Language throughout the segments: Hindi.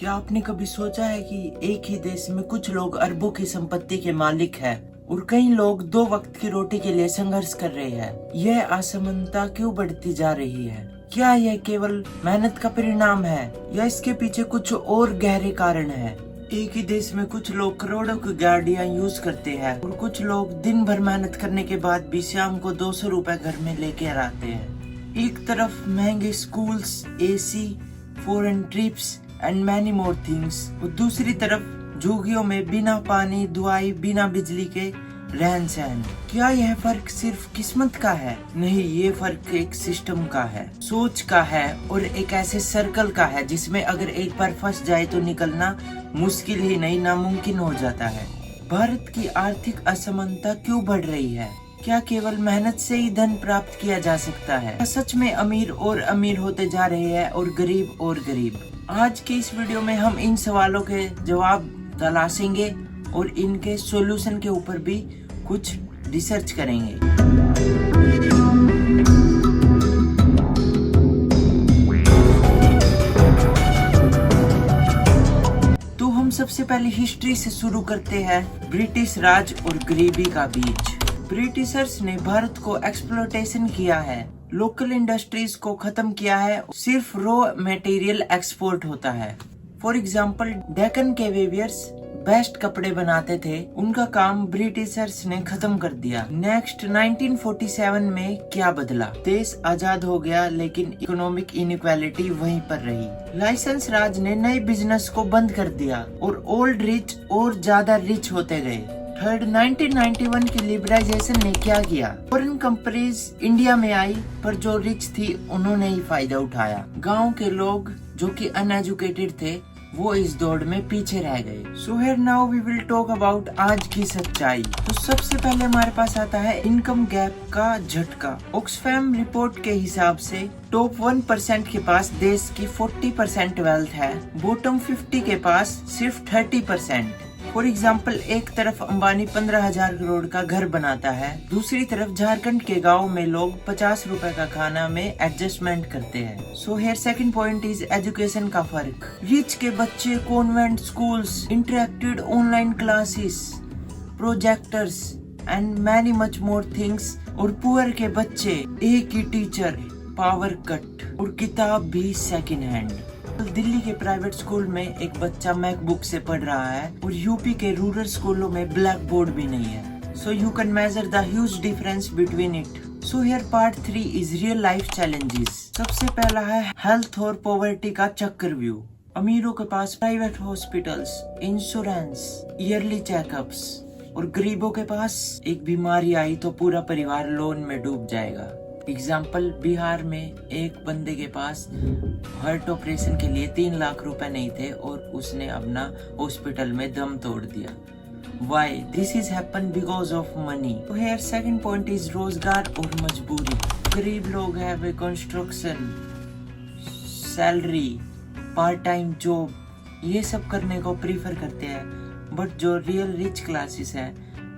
क्या आपने कभी सोचा है कि एक ही देश में कुछ लोग अरबों की संपत्ति के मालिक हैं और कई लोग 2 वक्त की रोटी के लिए संघर्ष कर रहे हैं। यह असमानता क्यों बढ़ती जा रही है? क्या यह केवल मेहनत का परिणाम है या इसके पीछे कुछ और गहरे कारण है? एक ही देश में कुछ लोग करोड़ों की गाड़ियां यूज करते हैं और कुछ लोग दिन भर मेहनत करने के बाद भी शाम को 200 रुपए घर में लेके आते हैं। एक तरफ महंगे schools, AC, foreign trips and many more things, और दूसरी तरफ झुग्गियों में बिना पानी, दवाई, बिना बिजली के रहन सहन। क्या यह फर्क सिर्फ किस्मत का है? नहीं, ये फर्क एक सिस्टम का है, सोच का है और एक ऐसे सर्कल का है जिसमें अगर एक बार फंस जाए तो निकलना मुश्किल ही नहीं, नामुमकिन हो जाता है। भारत की आर्थिक असमानता क्यों बढ़ रही है? क्या केवल मेहनत से ही धन प्राप्त किया जा सकता है? क्या सच में अमीर और अमीर होते जा रहे हैं और गरीब? आज के इस वीडियो में हम इन सवालों के जवाब तलाशेंगे और इनके सॉल्यूशन के ऊपर भी कुछ रिसर्च करेंगे। तो हम सबसे पहले हिस्ट्री से शुरू करते हैं, ब्रिटिश राज और गरीबी का बीच। ब्रिटिशर्स ने भारत को एक्सप्लॉयटेशन किया है, लोकल इंडस्ट्रीज को खत्म किया है, सिर्फ रॉ मटेरियल एक्सपोर्ट होता है। फॉर एग्जाम्पल, डेक्कन के वेवियर्स बेस्ट कपड़े बनाते थे, उनका काम ब्रिटिशर्स ने खत्म कर दिया। नेक्स्ट 1947 में क्या बदला? देश आजाद हो गया लेकिन इकोनॉमिक इनइक्वालिटी वहीं पर रही। लाइसेंस राज ने नए बिजनेस को बंद कर दिया और ओल्ड रिच और ज्यादा रिच होते गए। थर्ड, 1991 की लिबरलाइजेशन ने क्या किया? फॉरेन कंपनीज इंडिया में आई पर जो रिच थी उन्होंने ही फायदा उठाया। गांव के लोग जो कि अनएजुकेटेड थे वो इस दौड़ में पीछे रह गए। So here now we will talk about आज की सच्चाई। तो सबसे पहले हमारे पास आता है इनकम गैप का झटका। ऑक्सफैम रिपोर्ट के हिसाब से टॉप 1% के पास देश की 40% वेल्थ है, बॉटम 50 के पास सिर्फ 30%। फॉर एग्जाम्पल, एक तरफ अंबानी 15,000 करोड़ का घर बनाता है, दूसरी तरफ झारखंड के गांव में लोग 50 रुपए का खाना में एडजस्टमेंट करते हैं। So here second point is education का फर्क। रिच के बच्चे convent schools, interacted online classes, projectors and many much more things, और पुअर के बच्चे एक ही टीचर, पावर कट और किताब भी सेकंड हैंड। दिल्ली के प्राइवेट स्कूल में एक बच्चा मैकबुक से पढ़ रहा है और यूपी के रूरल स्कूलों में ब्लैक बोर्ड भी नहीं है। So you can measure the huge difference between it. So here part 3 is real life challenges. सबसे पहला है हेल्थ और पॉवर्टी का चक्रव्यूह। अमीरों के पास private hospitals, insurance, yearly checkups, और गरीबों के पास एक बीमारी आई तो पूरा परिवार लोन में डूब जाएगा। एग्जाम्पल, बिहार में एक बंदे के पास हार्ट ऑपरेशन के लिए 3 लाख रुपए नहीं थे और उसने अपना हॉस्पिटल में दम तोड़ दिया। Why? This is happen because of money. So here second point is रोजगार और मजबूरी। गरीब लोग है construction, salary, part time job, ये सब करने को प्रीफर करते हैं। बट जो रियल रिच क्लासेस है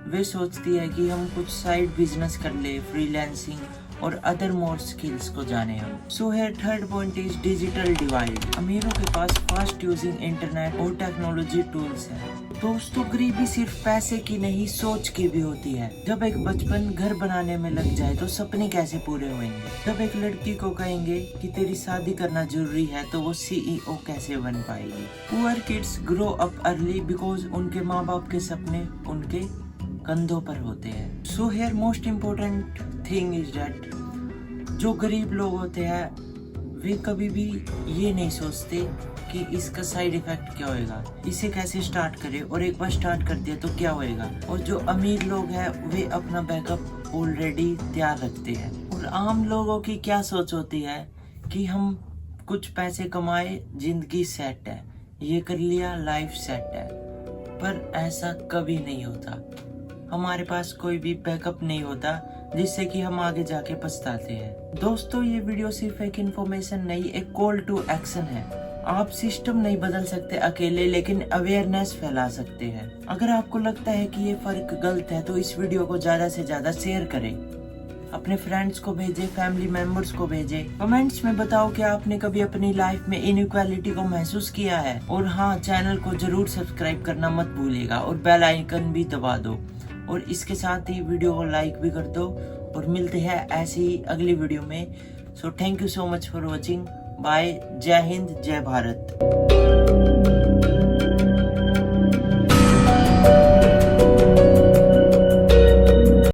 वे सोचती है कि हम कुछ साइड बिजनेस कर ले, फ्रीलांसिंग और अदर मोर स्किल्स को जाने हम। So here third point is digital divide. अमीरों के पास फास्ट यूजिंग इंटरनेट और टेक्नोलॉजी टूल्स है। दोस्तों, गरीबी सिर्फ पैसे की नहीं, सोच की भी होती है। जब एक बचपन घर बनाने में लग जाए तो सपने कैसे पूरे होंगे? जब एक लड़की को कहेंगे कि तेरी शादी करना जरूरी है तो वो CEO कैसे बन पाएगी? Poor kids grow up early because उनके माँ बाप के सपने उनके कंधों पर होते हैं। So here most important thing is that जो गरीब लोग होते हैं वे कभी भी ये नहीं सोचते कि इसका साइड इफेक्ट क्या होएगा, इसे कैसे स्टार्ट करें, और एक बार स्टार्ट कर दिया तो क्या होएगा। और जो अमीर लोग हैं वे अपना बैकअप ऑलरेडी तैयार रखते हैं। और आम लोगों की क्या सोच होती है कि हम कुछ पैसे कमाए, जिंदगी सेट है, ये कर लिया, लाइफ सेट है। पर ऐसा कभी नहीं होता। हमारे पास कोई भी बैकअप नहीं होता जिससे कि हम आगे जाके पछताते हैं। दोस्तों, ये वीडियो सिर्फ एक इन्फॉर्मेशन नहीं, एक कॉल टू एक्शन है। आप सिस्टम नहीं बदल सकते अकेले, लेकिन अवेयरनेस फैला सकते हैं। अगर आपको लगता है कि ये फर्क गलत है तो इस वीडियो को ज्यादा से ज्यादा शेयर करें। अपने फ्रेंड्स को भेजे, फैमिली मेंबर्स को भेजे। कमेंट्स में बताओ कि आपने कभी अपनी लाइफ में इनइक्वालिटी को महसूस किया है। और हाँ, चैनल को जरूर सब्सक्राइब करना मत भूलिएगा और बेल आइकन भी दबा दो। और इसके साथ ही वीडियो को लाइक भी कर दो। और मिलते हैं ऐसी ही अगली वीडियो में। So thank you so much for watching. Bye. जय हिंद, जय भारत।